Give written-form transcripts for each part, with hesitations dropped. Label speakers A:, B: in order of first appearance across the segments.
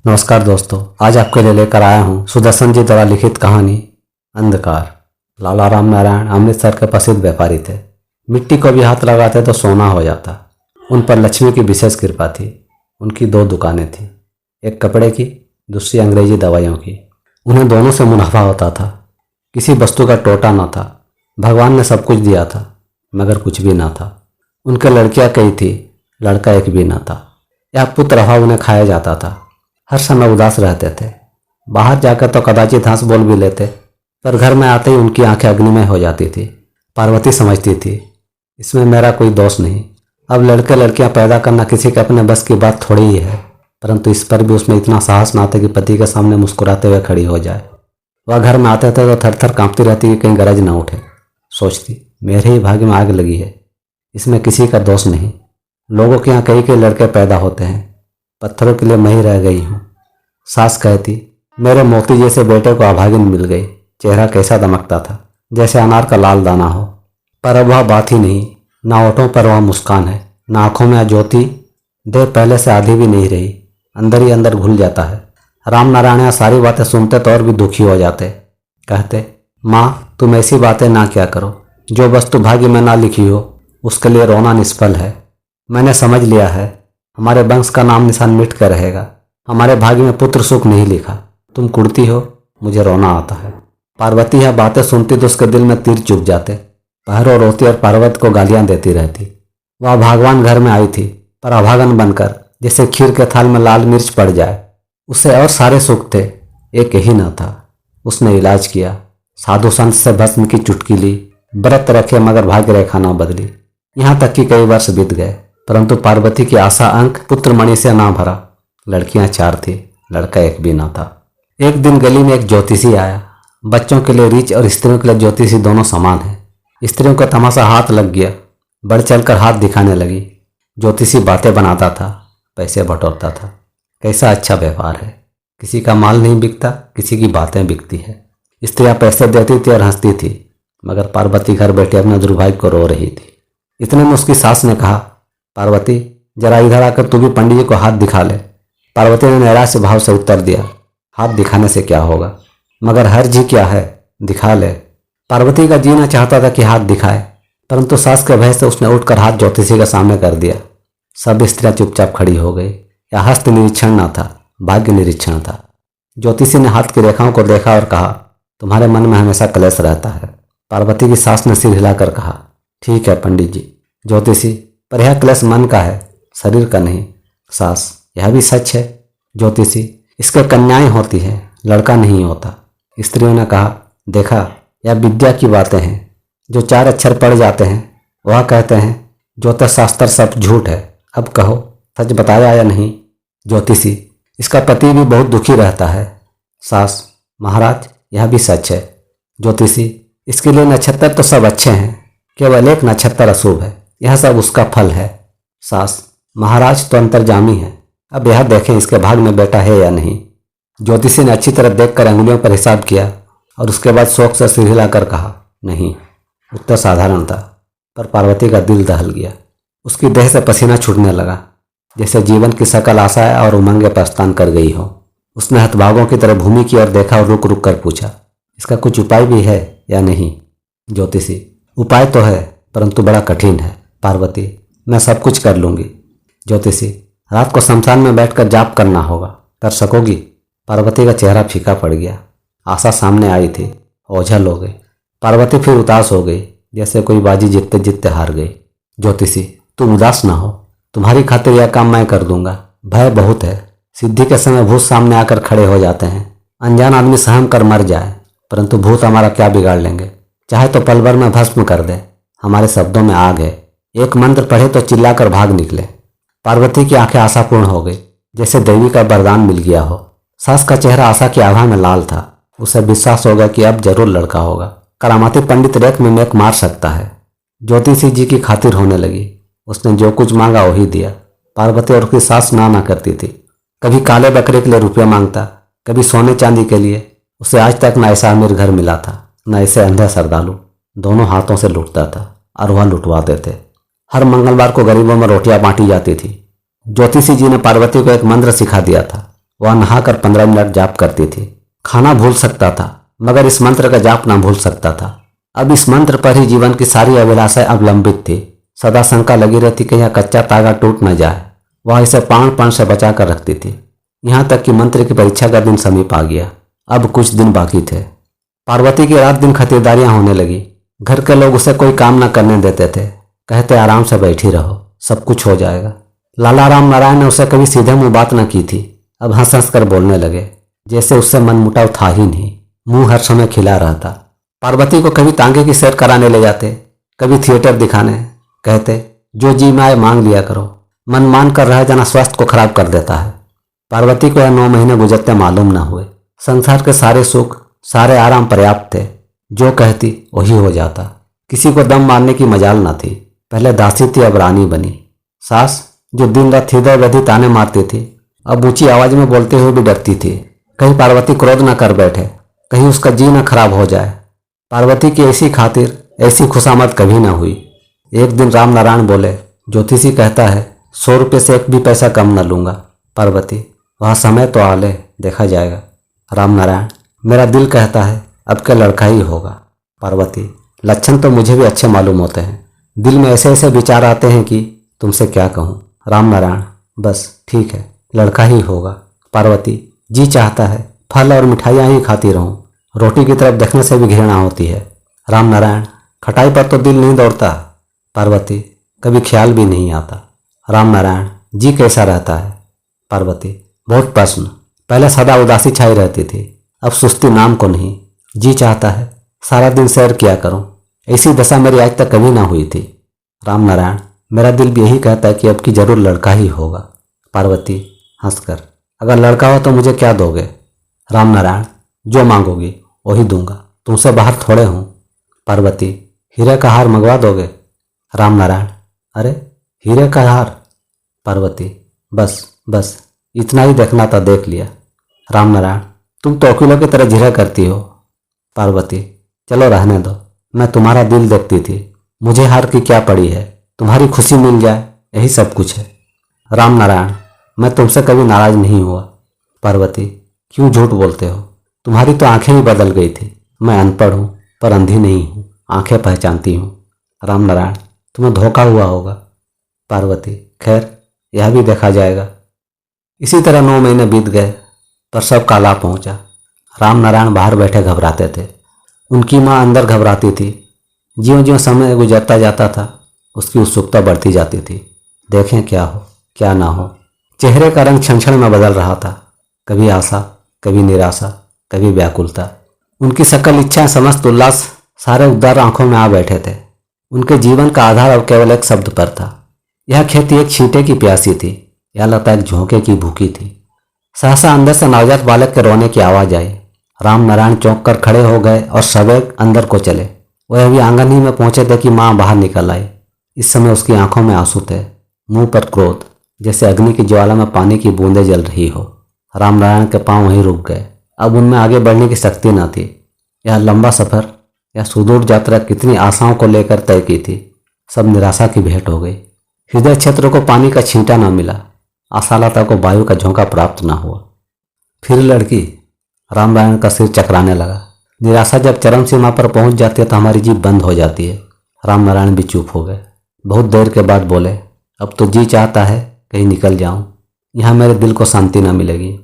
A: नमस्कार दोस्तों, आज आपके लिए लेकर आया हूँ सुदर्शन जी द्वारा लिखित कहानी अंधकार। लाला राम नारायण अमृतसर के प्रसिद्ध व्यापारी थे। मिट्टी को भी हाथ लगाते तो सोना हो जाता। उन पर लक्ष्मी की विशेष कृपा थी। उनकी दो दुकानें थीं, एक कपड़े की, दूसरी अंग्रेजी दवाइयों की। उन्हें दोनों से मुनाफा होता था। किसी वस्तु का टोटा न था। भगवान ने सब कुछ दिया था, मगर कुछ भी ना था। उनके लड़कियां कई थी, लड़का एक भी ना था। यह पुत्र अभाव उन्हें खाया जाता था। हर समय उदास रहते थे। बाहर जाकर तो कदाचित हंस बोल भी लेते, पर घर में आते ही उनकी आंखें अग्निमय हो जाती थी। पार्वती समझती थी, इसमें मेरा कोई दोष नहीं। अब लड़के लड़कियां पैदा करना किसी के अपने बस की बात थोड़ी ही है, परंतु इस पर भी उसमें इतना साहस ना था कि पति के सामने मुस्कुराते हुए खड़ी हो जाए। वह घर में आते थे तो थर थर कांपती रहती कि कहीं गरज न उठे। सोचती, मेरे ही भाग्य में आग लगी है, इसमें किसी का दोष नहीं। लोगों के यहाँ कई लड़के पैदा होते हैं, पत्थरों के लिए मैं ही रह गई हूँ। सास कहती, मेरे मोती जैसे बेटे को अभागिन मिल गई। चेहरा कैसा दमकता था, जैसे अनार का लाल दाना हो। पर अब वह बात ही नहीं। ना होठों पर वह मुस्कान है, ना आंखों में ज्योति। देह पहले से आधी भी नहीं रही, अंदर ही अंदर घुल जाता है। राम नारायण यहाँ सारी बातें सुनते तो और भी दुखी हो जाते। कहते, माँ तुम ऐसी बातें ना क्या करो। जो वस्तु भाग्य में ना लिखी हो उसके लिए रोना निष्फल है। मैंने समझ लिया है, हमारे वंश का नाम निशान मिट कर रहेगा। हमारे भाग्य में पुत्र सुख नहीं लिखा। तुम कुड़ती हो, मुझे रोना आता है। पार्वती यह बातें सुनती तो उसके दिल में तीर चुभ जाते। पहरों रोती और पार्वती को गालियां देती रहती। वह भगवान घर में आई थी, पर अभागन बनकर, जैसे खीर के थाल में लाल मिर्च पड़ जाए। उसे और सारे सुख थे, एक यही न था। उसने इलाज किया, साधु संत से भस्म की चुटकी ली, व्रत रखे मगर भाग्य रेखा न बदली। यहाँ तक कि कई वर्ष बीत गए, परंतु पार्वती की आशा अंक पुत्रमणि से ना भरा। लड़कियां 4 थी, लड़का एक भी ना था। एक दिन गली में एक ज्योतिषी आया। बच्चों के लिए रीछ और स्त्रियों के लिए ज्योतिषी दोनों समान है। स्त्रियों का तमाशा हाथ लग गया, बढ़ चलकर हाथ दिखाने लगी। ज्योतिषी बातें बनाता था, पैसे बटोरता था। कैसा अच्छा व्यापार है, किसी का माल नहीं बिकता, किसी की बातें बिकती है। स्त्रियां पैसे देती थी और हंसती थी, मगर पार्वती घर बैठे अपने दुर्भाग्य को रो रही थी। इतने में उसकी सास ने कहा, पार्वती जरा इधर आकर तू भी पंडित जी को हाथ दिखा ले। पार्वती ने निराश भाव से उत्तर दिया, हाथ दिखाने से क्या होगा, मगर हर्ज ही क्या है, दिखा ले। पार्वती का जीना चाहता था कि हाथ दिखाए, परंतु सास के भय से उसने उठकर हाथ ज्योतिषी के सामने कर दिया। सब स्त्रियां चुपचाप खड़ी हो गई। यह हस्त निरीक्षण न था, भाग्य निरीक्षण था। ज्योतिषी ने हाथ की रेखाओं को देखा और कहा, तुम्हारे मन में हमेशा कलेश रहता है। पार्वती की सास ने सिर हिलाकर कहा, ठीक है पंडित जी। ज्योतिषी, पर यह क्लेश मन का है, शरीर का नहीं। सास, यह भी सच है। ज्योतिषी, इसके कन्याएं होती है, लड़का नहीं होता। स्त्रियों ने कहा, देखा यह विद्या की बातें हैं। जो 4 अक्षर पढ़ जाते हैं वह कहते हैं ज्योतिष शास्त्र सब झूठ है। अब कहो सच बताया या नहीं। ज्योतिषी, इसका पति भी बहुत दुखी रहता है। सास, महाराज यह भी सच है। ज्योतिषी, इसके लिए नक्षत्र तो सब अच्छे हैं, केवल एक नक्षत्र अशुभ है, यह सब उसका फल है। सास, महाराज तो अंतर्जामी है, अब यह देखें इसके भाग में बेटा है या नहीं। ज्योतिषी ने अच्छी तरह देखकर अंगुलियों पर हिसाब किया और उसके बाद शौक से सिर हिलाकर कहा, नहीं। उत्तर साधारण था, पर पार्वती का दिल दहल गया। उसकी देह से पसीना छूटने लगा, जैसे जीवन की सकल आशाएं और उमंगें प्रस्थान कर गई हो। उसने हतभागों की तरह भूमि की ओर देखा और रुक रुक कर पूछा, इसका कुछ उपाय भी है या नहीं। ज्योतिषी, उपाय तो है, परंतु बड़ा कठिन है। पार्वती, मैं सब कुछ कर लूंगी। ज्योतिषी, रात को शमशान में बैठकर जाप करना होगा, कर सकोगी। पार्वती का चेहरा फीका पड़ गया। आशा सामने आई थी, ओझल हो गई। पार्वती फिर उदास हो गई, जैसे कोई बाजी जीतते जीतते हार गई। ज्योतिषी, तुम उदास ना हो, तुम्हारी खातिर यह काम मैं कर दूंगा। भय बहुत है, सिद्धि के समय भूत सामने आकर खड़े हो जाते हैं। अनजान आदमी सहम कर मर जाए, परंतु भूत हमारा क्या बिगाड़ लेंगे। चाहे तो पल भर में भस्म कर दे, हमारे शब्दों में आग है। एक मंत्र पढ़े तो चिल्लाकर भाग निकले। पार्वती की आंखें आशापूर्ण हो गई, जैसे देवी का वरदान मिल गया हो। सास का चेहरा आशा की आभा में लाल था। उसे विश्वास होगा कि अब जरूर लड़का होगा। करामाती पंडित रेत में मेक मार सकता है। ज्योतिषी जी की खातिर होने लगी। उसने जो कुछ मांगा वही दिया। पार्वती और उसकी सास ना करती थी। कभी काले बकरे के लिए रुपया मांगता, कभी सोने चांदी के लिए। उसे आज तक न ऐसा अमीर घर मिला था, न ऐसे अंधे श्रद्धालु। दोनों हाथों से लूटता था और वह लुटवाते थे। हर मंगलवार को गरीबों में रोटियां बांटी जाती थी। ज्योतिषी जी ने पार्वती को एक मंत्र सिखा दिया था। वह नहाकर 15 मिनट जाप करती थी। खाना भूल सकता था मगर इस मंत्र का जाप ना भूल सकता था। अब इस मंत्र पर ही जीवन की सारी अभिलाषाएं अवलंबित थी। सदा शंका लगी रहती कि यह कच्चा तागा टूट न जाए। वह इसे प्राण से बचा कर रखती थी। यहाँ तक कि मंत्र की परीक्षा का दिन समीप आ गया। अब कुछ दिन बाकी थे। पार्वती की रात दिन खातिरदारियां होने लगी। घर के लोग उसे कोई काम न करने देते थे। कहते आराम से बैठी रहो, सब कुछ हो जाएगा। लाला राम नारायण ने उसे कभी सीधे मुंह बात न की थी। अब हंस हंस कर बोलने लगे, जैसे उससे मनमुटाव था ही नहीं। मुंह हर समय खिला रहता। पार्वती को कभी तांगे की सैर कराने ले जाते, कभी थिएटर दिखाने। कहते जो जी में आए मांग लिया करो, मन मान कर रह जाना स्वास्थ्य को खराब कर देता है। पार्वती को यह 9 महीने गुजरते मालूम न हुए। संसार के सारे सुख सारे आराम पर्याप्त थे। जो कहती वही हो जाता। किसी को दम मारने की मजाल न थी। पहले दासी थी, अब रानी बनी। सास जो दिन रात हृदय व्यधि ताने मारती थी, अब ऊंची आवाज में बोलते हुए भी डरती थी। कहीं पार्वती क्रोध न कर बैठे, कहीं उसका जी न खराब हो जाए। पार्वती की ऐसी खातिर ऐसी खुशामद कभी न हुई। एक दिन राम नारायण बोले, ज्योतिषी कहता है 100 रुपये से एक भी पैसा कम न लूंगा। पार्वती, वह समय तो आ ले, देखा जाएगा। राम नारायण, मेरा दिल कहता है अब क्या लड़का ही होगा। पार्वती, लक्षण तो मुझे भी अच्छे मालूम होते हैं। दिल में ऐसे ऐसे विचार आते हैं कि तुमसे क्या कहूँ। राम नारायण, बस ठीक है, लड़का ही होगा। पार्वती, जी चाहता है फल और मिठाइयाँ ही खाती रहूं, रोटी की तरफ देखने से भी घृणा होती है। राम नारायण, खटाई पर तो दिल नहीं दौड़ता। पार्वती, कभी ख्याल भी नहीं आता। राम नारायण, जी कैसा रहता है। पार्वती, बहुत प्रश्न। पहले सदा उदासी छाई रहती थी, अब सुस्ती नाम को नहीं। जी चाहता है सारा दिन सैर किया करूं, ऐसी दशा मेरी आज तक कभी ना हुई थी। राम नारायण, मेरा दिल भी यही कहता है कि अब की जरूर लड़का ही होगा। पार्वती हंसकर, अगर लड़का हो तो मुझे क्या दोगे। राम नारायण, जो मांगोगी वही दूंगा, तुमसे बाहर थोड़े हूँ। पार्वती, हीरे का हार मंगवा दोगे। राम नारायण, अरे हीरे का हार। पार्वती, बस बस इतना ही देखना था, देख लिया। राम नारायण, तुम तो वकीलों की तरह झिरा करती हो। पार्वती, चलो रहने दो, मैं तुम्हारा दिल देखती थी। मुझे हार की क्या पड़ी है, तुम्हारी खुशी मिल जाए यही सब कुछ है। राम नारायण, मैं तुमसे कभी नाराज नहीं हुआ। पार्वती, क्यों झूठ बोलते हो, तुम्हारी तो आंखें ही बदल गई थी। मैं अनपढ़ हूँ पर अंधी नहीं हूँ, आंखें पहचानती हूँ। राम नारायण, तुम्हें धोखा हुआ होगा। पार्वती, खैर यह भी देखा जाएगा। इसी तरह 9 महीने बीत गए पर सब काला पहुंचा। राम नारायण बाहर बैठे घबराते थे। उनकी माँ अंदर घबराती थी। ज्यों ज्यों समय गुजरता जाता था उसकी उत्सुकता बढ़ती जाती थी। देखें क्या हो क्या ना हो। चेहरे का रंग क्षण क्षण में बदल रहा था, कभी आशा, कभी निराशा, कभी व्याकुलता। उनकी सकल इच्छाएं, समस्त उल्लास सारे उदार आंखों में आ बैठे थे। उनके जीवन का आधार अब केवल एक शब्द पर था। यह खेती एक छींटे की प्यासी थी, यह लता एक झोंके की भूखी थी। सहसा अंदर से नवजात बालक के रोने की आवाज आई। राम नारायण चौंक कर खड़े हो गए और सवेग अंदर को चले। वह अभी आंगन ही में पहुंचे थे कि माँ बाहर निकल आई। इस समय उसकी आंखों में आंसू थे, मुंह पर क्रोध, जैसे अग्नि की ज्वाला में पानी की बूंदें जल रही हो। राम नारायण के पांव वहीं रुक गए। अब उनमें आगे बढ़ने की शक्ति न थी। यह लंबा सफर, यह सुदूर यात्रा कितनी आशाओं को लेकर तय की थी, सब निराशा की भेंट हो गई। हृदय क्षेत्र को पानी का छींटा न मिला, आशालता को वायु का झोंका प्राप्त न हुआ। फिर लड़की। राम नारायण का सिर चकराने लगा। निराशा जब चरम सीमा पर पहुंच जाती है तो हमारी जीभ बंद हो जाती है। राम नारायण भी चुप हो गए। बहुत देर के बाद बोले, अब तो जी चाहता है कहीं निकल जाऊं, यहाँ मेरे दिल को शांति न मिलेगी।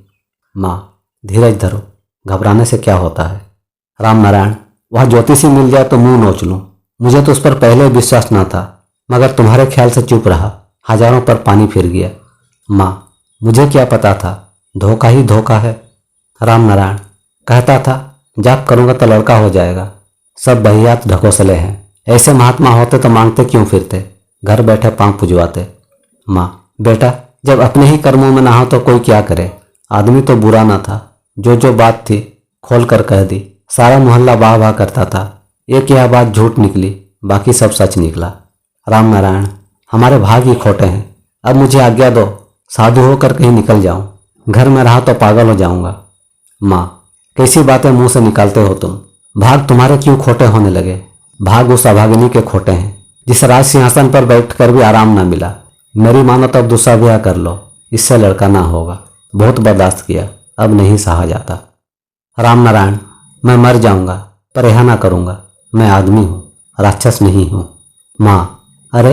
A: माँ, धीरज धरो, घबराने से क्या होता है। राम नारायण, वह ज्योतिषी मिल जाए तो मुंह नोच लूं। मुझे तो उस पर पहले विश्वास न था, मगर तुम्हारे ख्याल से चुप रहा, हजारों पर पानी फिर गया। माँ, मुझे क्या पता था, धोखा ही धोखा है। राम नारायण, कहता था जाप करूंगा तो लड़का हो जाएगा। सब बहियात ढकोसले हैं, ऐसे महात्मा होते तो मांगते क्यों फिरते, घर बैठे पांव पुजवाते। माँ, बेटा जब अपने ही कर्मों में ना हो तो कोई क्या करे। आदमी तो बुरा ना था, जो बात थी खोल कर कह दी। सारा मोहल्ला वाह वाह करता था। एक यह बात झूठ निकली, बाकी सब सच निकला। राम नारायण, हमारे भाग ही खोटे हैं। अब मुझे आज्ञा दो, साधु होकर कहीं निकल जाऊं। घर में रहा तो पागल हो जाऊंगा। माँ, कैसी बातें मुंह से निकालते हो तुम। भाग तुम्हारे क्यों खोटे होने लगे। भाग उस अभागिनी के खोटे हैं जिस राज सिंहासन पर बैठकर भी आराम ना मिला। मेरी मानो तो अब दूसरा ब्याह कर लो, इससे लड़का ना होगा। बहुत बर्दाश्त किया, अब नहीं सहा जाता। राम नारायण, मैं मर जाऊंगा पर यह ना करूंगा। मैं आदमी हूँ, राक्षस नहीं हूँ। माँ, अरे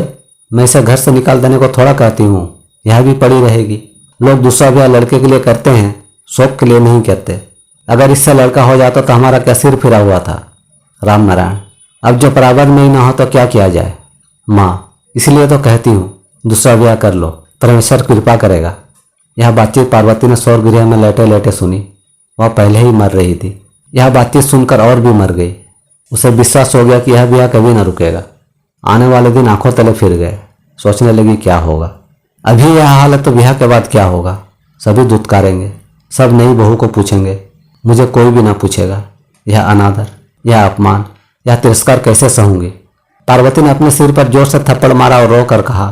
A: मैं इसे घर से निकाल देने को थोड़ा कहती हूँ, यह भी पड़ी रहेगी। लोग दूसरा ब्याह लड़के के लिए करते हैं, शौक के लिए नहीं कहते। अगर इससे लड़का हो जाता तो हमारा क्या सिर फिरा हुआ था। राम नारायण, अब जो प्रारब्ध में ही ना हो तो क्या किया जाए। माँ, इसलिए तो कहती हूँ दूसरा ब्याह कर लो, परमेश्वर कृपा करेगा। यह बातचीत पार्वती ने स्वर्ग गृह में लेटे लेटे सुनी। वह पहले ही मर रही थी। यह बातचीत सुनकर और भी मर गई। उसे विश्वास हो गया कि यह ब्याह कभी न रुकेगा। आने वाले दिन आंखों तले फिर गए। सोचने लगी क्या होगा, अभी यह हाल है तो ब्याह के बाद क्या होगा। सभी दुत्कारेंगे, सब नई बहू को पूछेंगे, मुझे कोई भी ना पूछेगा। यह अनादर, यह अपमान, यह तिरस्कार कैसे सहूंगी। पार्वती ने अपने सिर पर जोर से थप्पड़ मारा और रोकर कहा,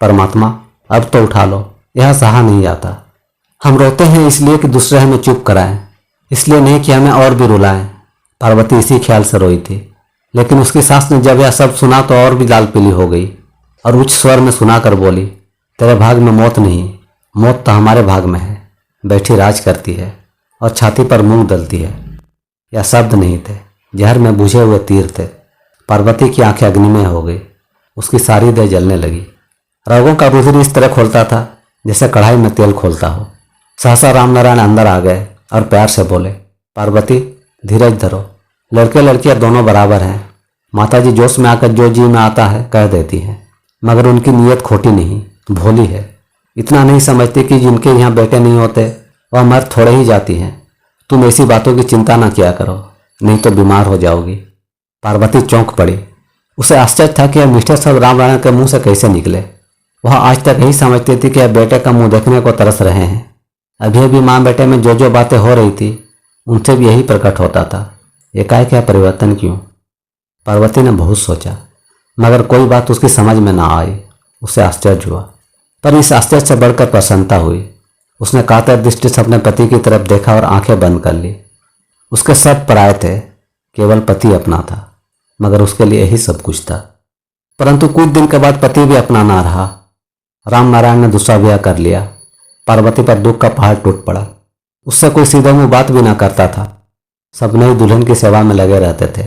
A: परमात्मा अब तो उठा लो, यह सहा नहीं जाता। हम रोते हैं इसलिए कि दूसरे हमें चुप कराएं, इसलिए नहीं कि हमें और भी रुलाएं। पार्वती इसी ख्याल से रोई थी। लेकिन उसकी सास ने जब यह सब सुना तो और भी लाल पीली हो गई और उच्च स्वर में सुनाकर बोली, तेरे भाग में मौत नहीं, मौत तो हमारे भाग में है। बैठी राज करती है और छाती पर मूंग दलती है। यह शब्द नहीं थे, जहर में बुझे हुए तीर थे। पार्वती की आंखें अग्निमय हो गई। उसकी सारी देह जलने लगी। रगों का रुधिर इस तरह खोलता था जैसे कढ़ाई में तेल खोलता हो। सहसा राम नारायण अंदर आ गए और प्यार से बोले, पार्वती धीरज धरो, लड़के लड़कियां दोनों बराबर हैं। माताजी जोश में आकर जो जी में आता है कह देती हैं, मगर उनकी नीयत खोटी नहीं, भोली है। इतना नहीं समझती कि जिनके यहाँ बेटे नहीं होते वह मर थोड़े ही जाती हैं। तुम ऐसी बातों की चिंता न किया करो, नहीं तो बीमार हो जाओगी। पार्वती चौंक पड़ी। उसे आश्चर्य था कि यह मीठे शब्द राम नारायण के मुंह से कैसे निकले। वह आज तक यही समझती थी कि यह बेटे का मुंह देखने को तरस रहे हैं। अभी अभी माँ बेटे में जो जो बातें हो रही थी उनसे भी यही प्रकट होता था। एकाएक यह परिवर्तन क्यों? पार्वती ने बहुत सोचा, मगर कोई बात उसकी समझ में ना आई। उसे आश्चर्य हुआ, पर इस आश्चर्य से बढ़कर प्रसन्नता हुई। उसने कातर दृष्टि से अपने पति की तरफ देखा और आंखें बंद कर ली। उसके सब पराये थे, केवल पति अपना था, मगर उसके लिए यही सब कुछ था। परंतु कुछ दिन के बाद पति भी अपना ना रहा। राम नारायण ने दूसरा ब्याह कर लिया। पार्वती पर दुख का पहाड़ टूट पड़ा। उससे कोई सीधे मुंह बात भी ना करता था। सब नई दुल्हन की सेवा में लगे रहते थे।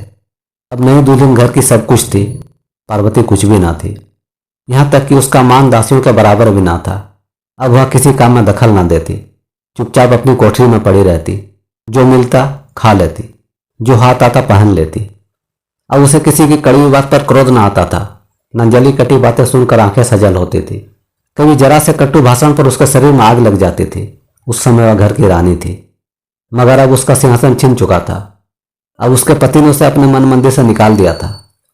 A: अब नई दुल्हन घर की सब कुछ थी, पार्वती कुछ भी ना थी। यहाँ तक कि उसका मान दासियों के बराबर भी ना था। अब वह किसी काम में दखल ना देती, चुपचाप अपनी कोठरी में पड़ी रहती। जो मिलता खा लेती, जो हाथ आता पहन लेती। अब उसे किसी की कड़वी बात पर क्रोध ना आता था, न जली कटी बातें सुनकर आंखें सजल होती थी। कभी जरा से कटु भाषण पर उसके शरीर में आग लग जाती थी। उस समय वह घर की रानी थी, मगर अब उसका सिंहासन छिन चुका था। अब उसके पति ने उसे अपने मन मंदिर से निकाल दिया था।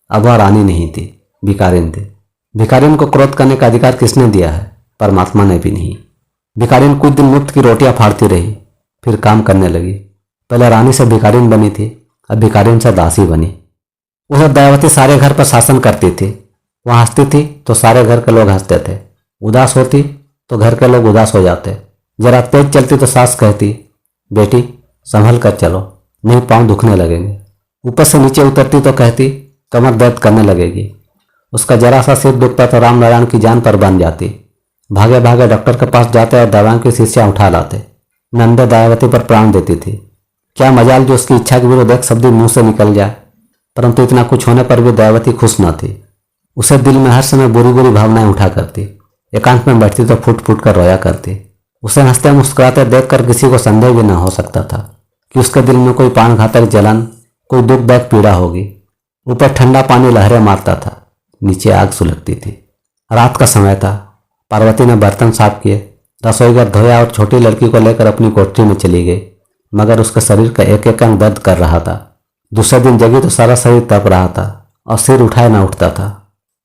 A: अब वह रानी नहीं थी, भिखारिन थी। भिखारिन को क्रोध करने का अधिकार किसने दिया है? परमात्मा ने भी नहीं। भिखारिन कुछ दिन मुफ्त की रोटियां फाड़ती रही, फिर काम करने लगी। पहले रानी से भिखारिन बनी थी, अब भिखारिन से दासी बनी। उधर दयावती सारे घर पर शासन करती थी। वह हंसती थी तो सारे घर के लोग हंसते थे, उदास होती तो घर के लोग उदास हो जाते। जरा तेज चलती तो सास कहती, बेटी संभल कर चलो, नहीं पांव दुखने लगेंगे। ऊपर से नीचे उतरती तो कहती, कमर दर्द करने लगेगी। उसका जरा सा सिर दुखता तो राम नारायण की जान पर बन जाती। भागे भागे डॉक्टर के पास जाते और दवाओं की शीशियां उठा लाते। नंदे दयावती पर प्राण देती थी। क्या मजाल जो उसकी इच्छा के विरुद्ध एक शब्द मुंह से निकल जाए। परंतु इतना कुछ होने पर भी दयावती खुश न थी। उसे दिल में हर समय बुरी बुरी भावनाएं उठा करती। एकांत में बैठती तो फूट फूट कर रोया करती। उसे हंसते मुस्कुराते देखकर किसी को संदेह भी न हो सकता था कि उसके दिल में कोई प्राणघातक जलन, कोई दुखदायक पीड़ा होगी। ऊपर ठंडा पानी लहरें मारता था, नीचे आग सुलगती थी। रात का समय था। पार्वती ने बर्तन साफ किए, रसोई घर धोया और छोटी लड़की को लेकर अपनी कोठरी में चली गई। मगर उसके शरीर का एक एक अंग दर्द कर रहा था। दूसरे दिन जगी तो सारा शरीर तप रहा था और सिर उठाए ना उठता था।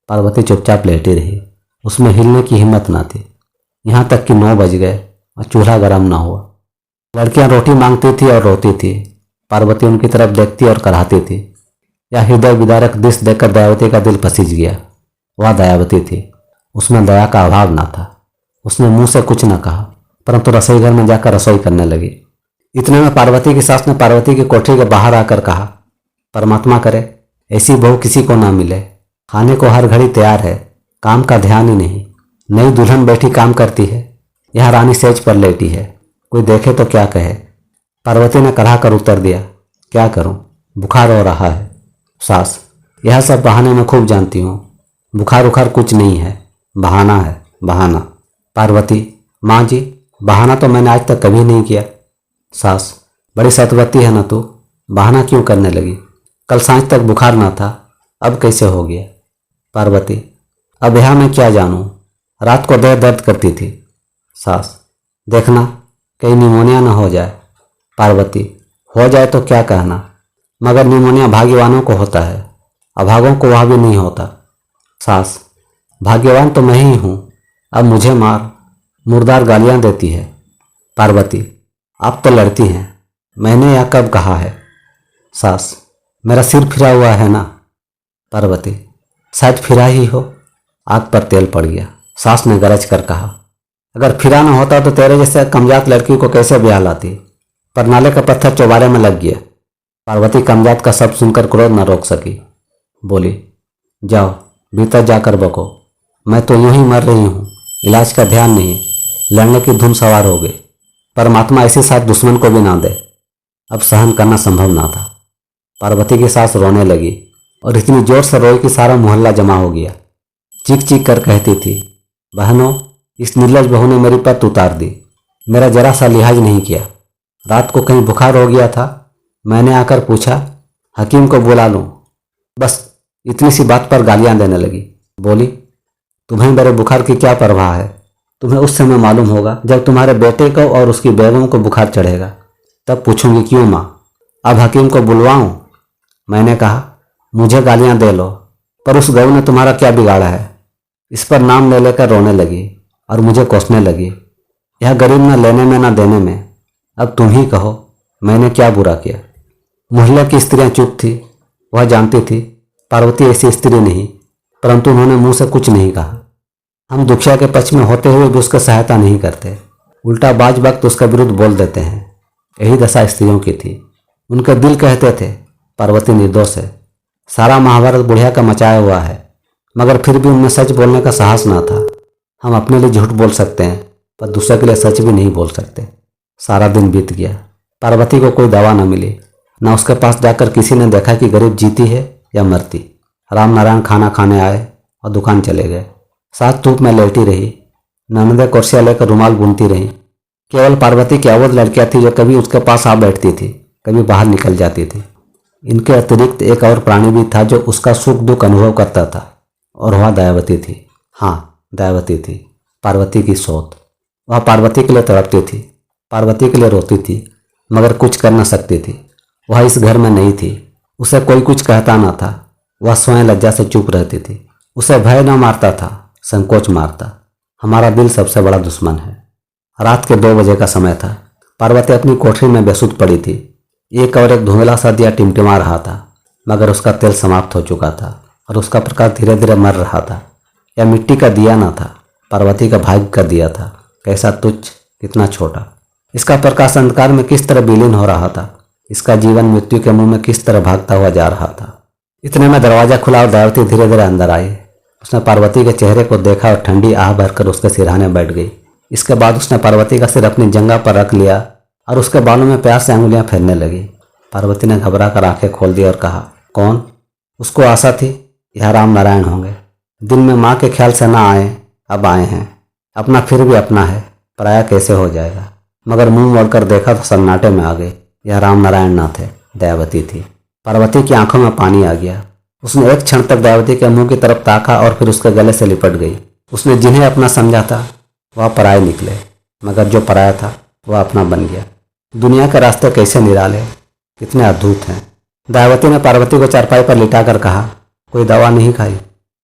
A: पार्वती चुपचाप लेटी रही, उसमें हिलने की हिम्मत न थी। यहाँ तक कि 9 बज गए और चूल्हा गर्म ना हुआ। लड़कियां रोटी मांगती थी और रोती थी। पार्वती उनकी तरफ देखती और कराहती थी। यह हृदय विदारक दृश्य देखकर दयावती का दिल पसीज गया। वह दयावती थी, उसमें दया का अभाव ना था। उसने मुंह से कुछ न कहा, परंतु रसोई घर में जाकर रसोई करने लगी। इतने में पार्वती की सास ने पार्वती की कोठरी के बाहर आकर कहा, परमात्मा करे ऐसी बहू किसी को ना मिले। खाने को हर घड़ी तैयार है, काम का ध्यान ही नहीं। नई दुल्हन बैठी काम करती है, यह रानी सेज पर लेटी है। कोई देखे तो क्या कहे। पार्वती ने कड़ा कर उत्तर दिया, क्या करूं, बुखार हो रहा है। सास, यह सब बहाने मैं खूब जानती हूँ। बुखार उखार कुछ नहीं है, बहाना है, बहाना। पार्वती, माँ जी, बहाना तो मैंने आज तक कभी नहीं किया। सास, बड़ी सतवती है ना तू, बहाना क्यों करने लगी। कल सांझ तक बुखार ना था, अब कैसे हो गया। पार्वती, अब यह मैं क्या जानूं, रात को देह दर्द करती थी। सास, देखना कहीं निमोनिया न हो जाए। पार्वती, हो जाए तो क्या कहना, मगर निमोनिया भाग्यवानों को होता है, अभागों को वह भी नहीं होता। सास, भाग्यवान तो मैं ही हूँ, अब मुझे मार। मुर्दार गालियाँ देती है। पार्वती, आप तो लड़ती हैं, मैंने यह कब कहा है। सास, मेरा सिर फिरा हुआ है ना। पार्वती, शायद फिरा ही हो। आग पर तेल पड़ गया। सास ने गरज कर कहा, अगर फिरा न होता तो तेरे जैसे कमजात लड़की को कैसे ब्याह लाती। पर नाले का पत्थर चौबारे में लग गया। पार्वती कमजात का शब्द सुनकर क्रोध न रोक सकी। बोली, जाओ भीतर जाकर बको, मैं तो यूं ही मर रही हूँ, इलाज का ध्यान नहीं, लड़ने की धुन सवार हो गई। परमात्मा ऐसे साथ दुश्मन को भी ना दे। अब सहन करना संभव ना था। पार्वती की सास रोने लगी और इतनी जोर से रोई कि सारा मोहल्ला जमा हो गया। चीख चीख कर कहती थी, बहनों, इस निर्लज बहू ने मेरी पत उतार दी, मेरा जरा सा लिहाज नहीं किया। रात को कहीं बुखार हो गया था, मैंने आकर पूछा, हकीम को बुला लूं। बस इतनी सी बात पर गालियां देने लगी। बोली, तुम्हें मेरे बुखार की क्या परवाह है, तुम्हें उस समय मालूम होगा जब तुम्हारे बेटे को और उसकी बेगम को बुखार चढ़ेगा, तब पूछूंगी क्यों माँ, अब हकीम को बुलवाऊं। मैंने कहा, मुझे गालियां दे लो, पर उस गऊ ने तुम्हारा क्या बिगाड़ा है। इस पर नाम ले लेकर रोने लगी और मुझे कोसने लगी, यह गरीब न लेने में न देने में, अब तुम ही कहो मैंने क्या बुरा किया। मोहल्ले की स्त्रियां चुप थी। वह जानती थी पार्वती ऐसी स्त्री नहीं, परंतु उन्होंने मुंह से कुछ नहीं कहा। हम दुखिया के पक्ष में होते हुए भी उसकी सहायता नहीं करते, उल्टा बाज वक्त उसका विरुद्ध बोल देते हैं। यही दशा स्त्रियों की थी। उनके दिल कहते थे पार्वती निर्दोष है, सारा महाभारत बुढ़िया का मचाया हुआ है, मगर फिर भी उनमें सच बोलने का साहस ना था। हम अपने लिए झूठ बोल सकते हैं, पर दूसरे के लिए सच भी नहीं बोल सकते। सारा दिन बीत गया, पार्वती को कोई दवा न मिली, न उसके पास जाकर किसी ने देखा कि गरीब जीती है या मरती। राम नारायण खाना खाने आए और दुकान चले गए। साथ धूप में लेटी रही, ननदे कुर्सियाँ लेकर रुमाल बुनती रही। केवल पार्वती की अवध लड़कियाँ थी जो कभी उसके पास आ बैठती थी, कभी बाहर निकल जाती थी। इनके अतिरिक्त एक और प्राणी भी था जो उसका सुख दुख अनुभव करता था, और वह दयावती थी। हाँ, दयावती थी, पार्वती की सौत। वह पार्वती के लिए तड़पती थी, पार्वती के लिए रोती थी, मगर कुछ कर न सकती थी। वह इस घर में नहीं थी, उसे कोई कुछ कहता न था। वह स्वयं लज्जा से चुप रहती थी। उसे भय न मारता था, संकोच मारता। हमारा दिल सबसे बड़ा दुश्मन है। रात के 2 बजे का समय था। पार्वती अपनी कोठरी में बेसुध पड़ी थी। एक और एक धुंधला सा दिया टिमटिमा रहा था, मगर उसका तेल समाप्त हो चुका था और उसका प्रकाश धीरे धीरे मर रहा था। यह मिट्टी का दिया न था, पार्वती का भाग्य का दिया था। कैसा तुच्छ, कितना छोटा। इसका प्रकाश अंधकार में किस तरह विलीन हो रहा था, इसका जीवन मृत्यु के मुंह में किस तरह भागता हुआ जा रहा था। इतने में दरवाजा खुला और दयावती धीरे धीरे अंदर आई। उसने पार्वती के चेहरे को देखा और ठंडी आह भरकर उसके सिरहाने बैठ गई। इसके बाद उसने पार्वती का सिर अपनी जंघा पर रख लिया और उसके बालों में प्यार से अंगुलियां फेरने लगी। पार्वती ने घबरा कर आंखें खोल दी और कहा, कौन? उसको आशा थी यह राम नारायण होंगे। दिन में माँ के ख्याल से ना आए, अब आए हैं। अपना फिर भी अपना है, पराया कैसे हो जाएगा। मगर मुंह मोड़कर देखा तो सन्नाटे में आ गई। यह राम नारायण ना थे, दयावती थी। पार्वती की आंखों में पानी आ गया। उसने एक क्षण तक दयावती के मुंह की तरफ ताका और फिर उसके गले से लिपट गई। उसने जिन्हें अपना समझा था वह पराये निकले, मगर जो पराया था वह अपना बन गया। दुनिया के रास्ते कैसे निराले, कितने अद्भुत हैं। दयावती ने पार्वती को चारपाई पर लिटाकर कहा, कोई दवा नहीं खाई?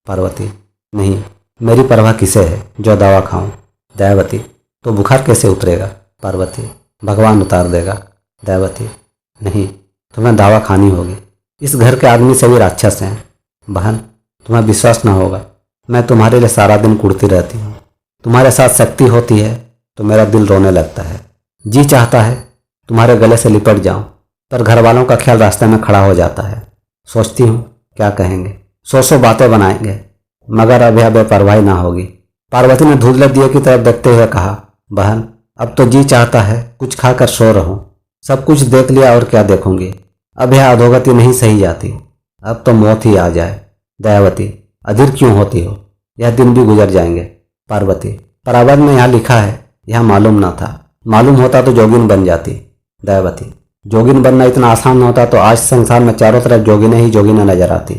A: पार्वती, नहीं, मेरी परवाह किसे है जो दवा खाऊं। दयावती, तो बुखार कैसे उतरेगा? पार्वती, भगवान उतार देगा। दयावती, नहीं, तुम्हें दवा खानी होगी। इस घर के आदमी सभी राक्षस हैं। बहन, तुम्हें विश्वास न होगा, मैं तुम्हारे लिए सारा दिन कुड़ती रहती हूँ। तुम्हारे साथ शक्ति होती है तो मेरा दिल रोने लगता है। जी चाहता है तुम्हारे गले से लिपट जाऊं, पर घर वालों का ख्याल रास्ते में खड़ा हो जाता है। सोचती हूँ क्या कहेंगे, सौ बातें बनाएंगे, मगर अब यह बेपरवाही ना होगी। पार्वती ने धुंधले दिए की तरफ देखते हुए कहा, बहन, अब तो जी चाहता है कुछ खाकर सो रहूं। सब कुछ देख लिया और क्या देखूंगी। अब यह अधोगति नहीं सही जाती। अब तो मौत ही आ जाए। दयावती, अधीर क्यों होती हो? यह दिन भी गुजर जाएंगे। पार्वती, पर अवध में यहाँ लिखा है, यह मालूम न था। मालूम होता तो जोगिन बन जाती। दयावती, जोगिन बनना इतना आसान होता तो आज संसार में चारों तरफ जोगिने ही जोगिने नजर आती।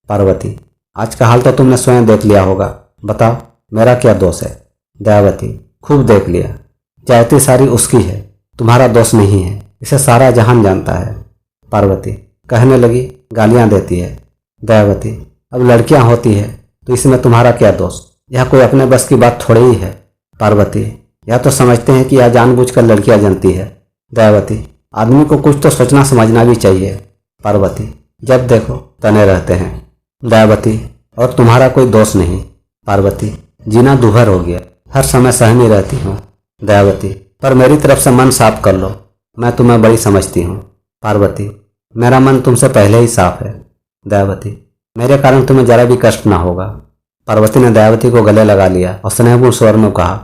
A: पार्वती, आज का हाल तो तुमने स्वयं देख लिया होगा। बताओ मेरा क्या दोष है? दयावती, खूब देख लिया। जायती सारी उसकी है, तुम्हारा दोष नहीं है। इसे सारा जहान जानता है। पार्वती कहने लगी, गालियां देती है। दयावती, अब लड़कियां होती है तो इसमें तुम्हारा क्या दोष? यह कोई अपने बस की बात थोड़ी ही है। पार्वती, यह तो समझते हैं कि यह जानबूझकर लड़कियां जनती है। दयावती, आदमी को कुछ तो सोचना समझना भी चाहिए। पार्वती, जब देखो तने रहते हैं। दयावती, और तुम्हारा कोई दोष नहीं। पार्वती, जीना दुभर हो गया, हर समय सहमी रहती हूँ। दयावती, पर मेरी तरफ से मन साफ कर लो, मैं तुम्हें बड़ी समझती हूँ। पार्वती, मेरा मन तुमसे पहले ही साफ है। दयावती, मेरे कारण तुम्हें जरा भी कष्ट ना होगा। पार्वती ने दयावती को गले लगा लिया और स्नेहपूर्ण स्वर में कहा,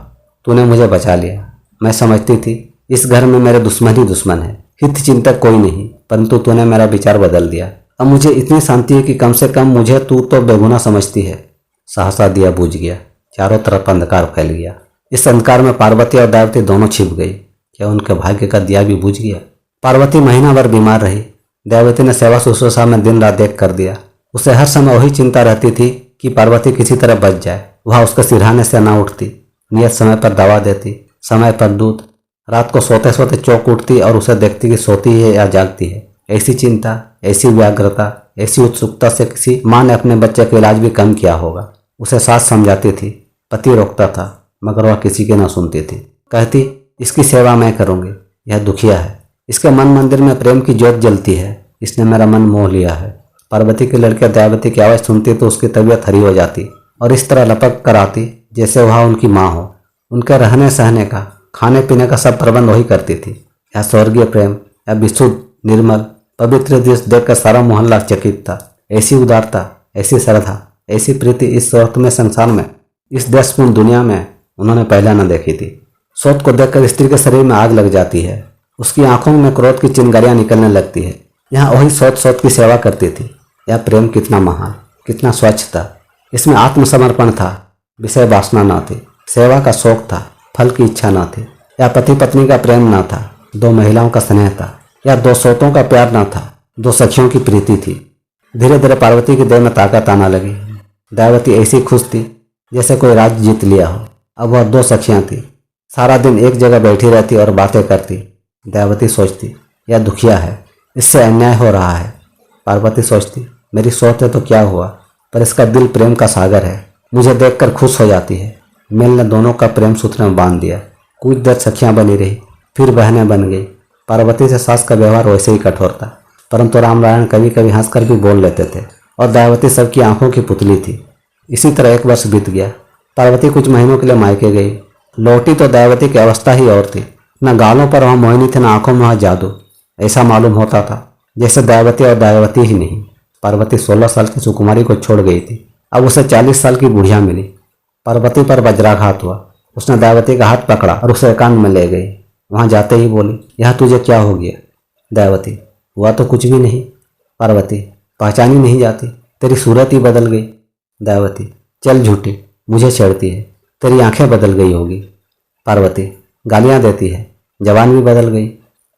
A: तूने मुझे बचा लिया। मैं समझती थी इस घर में मेरे दुश्मन ही दुश्मन है, हित चिंतक कोई नहीं, परंतु तूने मेरा विचार बदल दिया। अब मुझे इतनी शांति है कि कम से कम मुझे तू तो बेगुनाह समझती है। सहसा दिया बुझ गया, चारों तरफ अंधकार फैल गया। इस अंधकार में पार्वती और दयावती दोनों छिप गई। क्या उनके भाग्य का दिया भी बुझ गया? पार्वती महीना भर बीमार रही। दयावती ने सेवा शुश्रूषा में दिन रात एक कर दिया। उसे हर समय वही चिंता रहती थी कि पार्वती किसी तरह बच जाए। वह उसके सिरहाने से न उठती, नियत समय पर दवा देती, समय पर दूध। रात को सोते सोते चौंक उठती और उसे देखती कि सोती है या जागती है। ऐसी चिंता, ऐसी व्याग्रता, ऐसी उत्सुकता से किसी माँ ने अपने बच्चे का इलाज भी कम किया होगा। उसे सास समझाती थी, पति रोकता था, मगर वह किसी की न सुनती थी। कहती, इसकी सेवा मैं करूंगी, यह दुखिया है, इसके मन मंदिर में प्रेम की ज्योत जलती है, इसने मेरा मन मोह लिया है। पार्वती की लड़कियां दयावती की आवाज़ सुनती तो उसकी तबीयत हरी हो जाती और इस तरह लपक कर आती जैसे वह उनकी माँ हो। उनके रहने सहने का, खाने पीने का सब प्रबंध वही करती थी। यह स्वर्गीय प्रेम, यह विशुद्ध निर्मल पवित्र दृश्य देखकर सारा मोहल्ला चकित था। ऐसी उदारता, ऐसी श्रद्धा, ऐसी प्रीति इस वक्त में संसार में, इस देशपूर्ण दुनिया में उन्होंने पहले न देखी थी। सोत को देखकर स्त्री के शरीर में आग लग जाती है। उसकी आंखों में क्रोध की चिंगारियां निकलने लगती है। यहाँ वही सोत की सेवा करती थी। यह प्रेम कितना महान, कितना स्वच्छ था। इसमें आत्मसमर्पण था, विषय वासना न थी, सेवा का शौक था, फल की इच्छा न थी। यह पति पत्नी का प्रेम न था, दो महिलाओं का स्नेह था। यह दो सोतों का प्यार न था, दो सखियों की प्रीति थी। धीरे धीरे पार्वती की देह में ताकत आना लगी। दयावती ऐसी खुश थी जैसे कोई राज्य जीत लिया हो। अब वह दो सखियां थी, सारा दिन एक जगह बैठी रहती और बातें करती। दयावती सोचती, यह दुखिया है, इससे अन्याय हो रहा है। पार्वती सोचती, मेरी सोच है तो क्या हुआ, पर इसका दिल प्रेम का सागर है, मुझे देखकर खुश हो जाती है। मेल ने दोनों का प्रेम सूत्र में बांध दिया। कुछ देर सखियां बनी रही, फिर बहनें बन गई। पार्वती से सास का व्यवहार वैसे ही कठोर था, परंतु रामनारायण कभी कभी हंसकर भी बोल लेते थे और दयावती सबकी आंखों की पुतली थी। इसी तरह एक वर्ष बीत गया। पार्वती कुछ महीनों के लिए मायके गई। लौटी तो दयावती की अवस्था ही और थी। न गालों पर वह मोहिनी थी, न आंखों में वह जादू। ऐसा मालूम होता था जैसे दयावती और दयावती ही नहीं। पार्वती 16 साल की सुकुमारी को छोड़ गई थी, अब उसे 40 साल की बुढ़िया मिली। पार्वती पर वज्राघात हुआ। उसने दयावती का हाथ पकड़ा और उसे एकांत में ले गई। वहां जाते ही बोली, यह तुझे क्या हो गया? दयावती, हुआ तो कुछ भी नहीं। पार्वती, पहचानी नहीं जाती, तेरी सूरत ही बदल गई। दयावती, चल झूठी, मुझे छेड़ती है, तेरी आंखें बदल गई होगी। पार्वती, गालियां देती है, जवान भी बदल गई।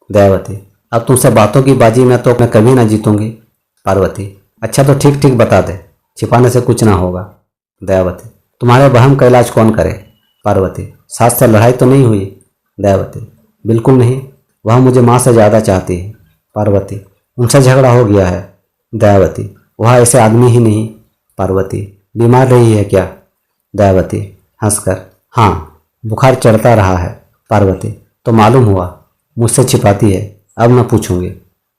A: दयावती, अब तुमसे बातों की बाजी में तो मैं कभी ना जीतूंगी। पार्वती, अच्छा तो ठीक ठीक बता दे, छिपाने से कुछ ना होगा। दयावती, तुम्हारे वहम का इलाज कौन करे? पार्वती, सास से लड़ाई तो नहीं हुई? दयावती, बिल्कुल नहीं, वह मुझे माँ से ज़्यादा चाहती है। पार्वती, उनसे झगड़ा हो गया है? दयावती, वह ऐसे आदमी ही नहीं। पार्वती, बीमार रही है क्या? दयावती हंसकर, हाँ, बुखार चढ़ता रहा है। पार्वती, तो मालूम हुआ, मुझसे छिपाती है, अब न पूछूंगी।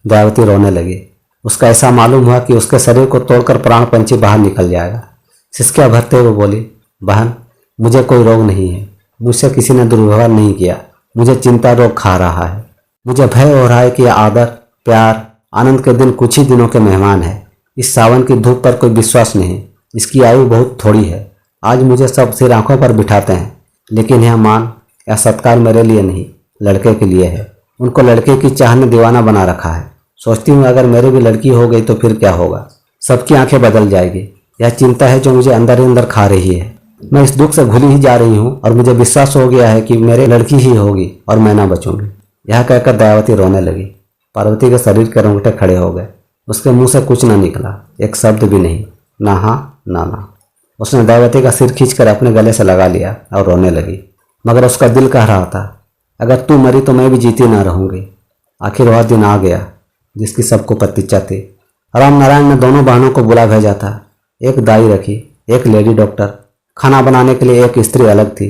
A: दयावती रोने लगी। उसका ऐसा मालूम हुआ कि उसके शरीर को तोड़कर प्राण पंछी बाहर निकल जाएगा। सिसकियां भरते हुए बोली, बहन, मुझे कोई रोग नहीं है, मुझसे किसी ने दुर्व्यवहार नहीं किया, मुझे चिंता रोग खा रहा है। मुझे भय हो रहा है कि यह आदर, प्यार, आनंद के दिन कुछ ही दिनों के मेहमान है। इस सावन की धूप पर कोई विश्वास नहीं, इसकी आयु बहुत थोड़ी है। आज मुझे सब सिर आंखों पर बिठाते हैं, लेकिन यह मान, यह सत्कार मेरे लिए नहीं, लड़के के लिए है। उनको लड़के की चाह ने दीवाना बना रखा है। सोचती हूँ अगर मेरी भी लड़की हो गई तो फिर क्या होगा। सबकी आंखें बदल जाएगी। यह चिंता है जो मुझे अंदर ही अंदर खा रही है। मैं इस दुख से घुली ही जा रही हूँ और मुझे विश्वास हो गया है कि मेरी लड़की ही होगी और मैं ना बचूंगी। यह कहकर दयावती रोने लगी। पार्वती के शरीर के रोंगटे खड़े हो गए। उसके मुंह से कुछ न निकला, एक शब्द भी नहीं, ना हाँ ना ना। उसने दयावती का सिर खींचकर अपने गले से लगा लिया और रोने लगी। मगर उसका दिल कह रहा था, अगर तू मरी तो मैं भी जीती ना रहूंगी। आखिर वह दिन आ गया जिसकी सबको प्रतीक्षा थी। राम नारायण ने दोनों बहनों को बुला भेजा था। एक दाई रखी, एक लेडी डॉक्टर। खाना बनाने के लिए एक स्त्री अलग थी।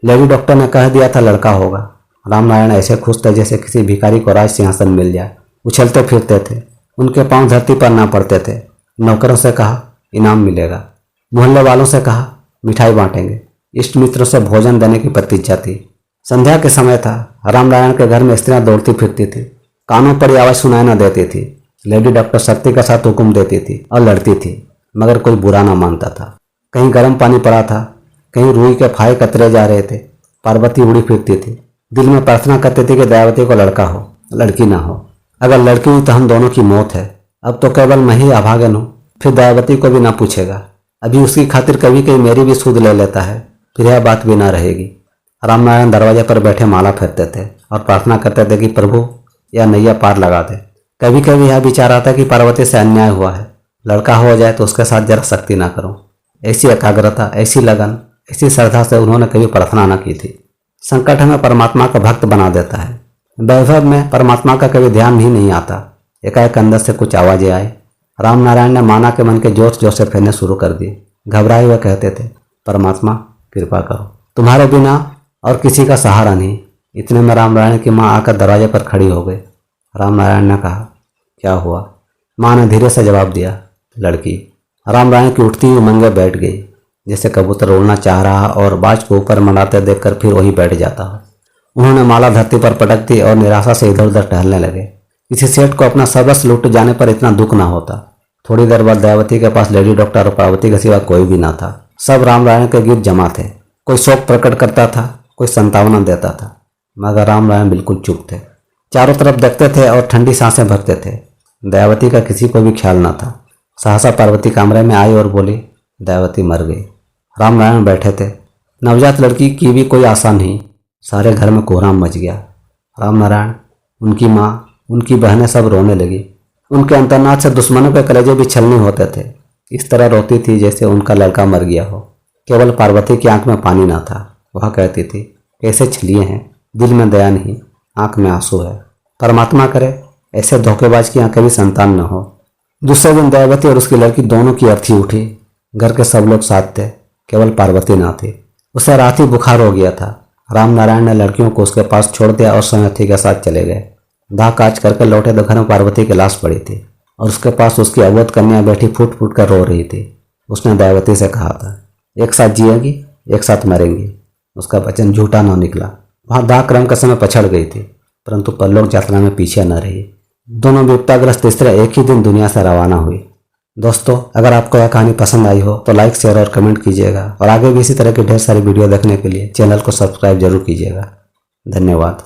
A: लेडी डॉक्टर ने कह दिया था लड़का होगा। राम नारायण ऐसे खुश थे जैसे किसी भिखारी को राज सिंहासन मिल जाए। उछलते फिरते थे, उनके पांव धरती पर ना पड़ते थे। नौकरों से कहा इनाम मिलेगा, मोहल्ले वालों से कहा मिठाई बांटेंगे। इष्ट मित्रों से भोजन देने की प्रतीक्षा थी। संध्या के समय था। राम नारायण के घर में स्त्रियां दौड़ती फिरती थी, कानों पर आवाज सुनाई न देती थी। लेडी डॉक्टर सख्ती के साथ हुक्म देती थी और लड़ती थी, मगर कोई बुरा ना मानता था। कहीं गर्म पानी पड़ा था, कहीं रुई के फाहे कतरे जा रहे थे। पार्वती उड़ी फिरती थी, दिल में प्रार्थना करती थी कि दयावती को लड़का हो, लड़की ना हो। अगर लड़की हुई तो हम दोनों की मौत है। अब तो केवल मैं ही अभागन हूँ, फिर दयावती को भी ना पूछेगा। अभी उसकी खातिर कभी कभी मेरी भी सूद ले लेता है, फिर यह बात भी ना रहेगी। राम नारायण दरवाजे पर बैठे माला फेरते थे और प्रार्थना करते थे कि प्रभु यह नैया पार लगा दे। कभी कभी यह विचार आता कि पार्वती से अन्याय हुआ है, लड़का हो जाए तो उसके साथ जरा सख्ती ना करूं। ऐसी एकाग्रता, ऐसी लगन, ऐसी श्रद्धा से उन्होंने कभी प्रार्थना न की थी। संकट हमें परमात्मा का भक्त बना देता है। वैभव में परमात्मा का कभी ध्यान ही नहीं आता। एकाएक अंदर से कुछ आवाजें आई। राम नारायण ने माना के मन के जोश जोश से फेरने शुरू कर दिए। घबराए हुए कहते थे, परमात्मा कृपा करो, तुम्हारे बिना और किसी का सहारा नहीं। इतने में राम नारायण की माँ आकर दरवाजे पर खड़ी हो गई। राम नारायण ने कहा, क्या हुआ? माँ ने धीरे से जवाब दिया, लड़की। राम नारायण की उठती हुई उमंगे बैठ गई, जैसे कबूतर उड़ना चाह रहा और बाज को ऊपर मंडाते देखकर फिर वही बैठ जाता हो। उन्होंने माला धरती पर पटक दी और निराशा से इधर उधर टहलने लगे। किसी सेठ को अपना सर्वस्व लूट जाने पर इतना दुख ना होता। थोड़ी देर बाद दयावती के पास लेडी डॉक्टर और पार्वती के सिवा कोई भी ना था। सब राम नारायण के गीत जमा थे। कोई शोक प्रकट करता था, कोई संतावना देता था, मगर राम नारायण बिल्कुल चुप थे। चारों तरफ देखते थे और ठंडी सांसें भरते थे। दयावती का किसी को भी ख्याल न था। सहसा पार्वती कमरे में आई और बोली, दयावती मर गई। राम नारायण बैठे थे। नवजात लड़की की भी कोई आशा नहीं। सारे घर में कोहराम मच गया। राम नारायण, उनकी माँ, उनकी बहनें सब रोने लगी। उनके अंतर्नाद से दुश्मनों के कलेजे भी छलनी होते थे। इस तरह रोती थी जैसे उनका लड़का मर गया हो। केवल पार्वती की आंख में पानी ना था। वह कहती थी, कैसे छलिए हैं, दिल में दया नहीं, आंख में आंसू है। परमात्मा करे ऐसे धोखेबाज की आंखें भी संतान न हो। दूसरे दिन दयावती और उसकी लड़की दोनों की अर्थी उठी। घर के सब लोग साथ थे, केवल पार्वती ना थी। उसे रात ही बुखार हो गया था। राम नारायण ने लड़कियों को उसके पास छोड़ दिया और समर्थी के साथ चले गए। दाह काज करके लौटे तो घर में पार्वती की लाश पड़ी थी और उसके पास उसकी अवोध कन्या बैठी फूट फूट कर रो रही थी। उसने दयावती से कहा था, एक साथ जिएगी, एक साथ मरेंगी। उसका वचन झूठा न निकला। वहाँ दाह क्रम के समय पछड़ गई थी, परंतु परलोक यात्रा में पीछे न रही। दोनों विपदाग्रस्त स्त्रियां एक ही दिन दुनिया से रवाना हुई। दोस्तों, अगर आपको यह कहानी पसंद आई हो तो लाइक, शेयर और कमेंट कीजिएगा और आगे भी इसी तरह की ढेर सारी वीडियो देखने के लिए चैनल को सब्सक्राइब जरूर कीजिएगा। धन्यवाद।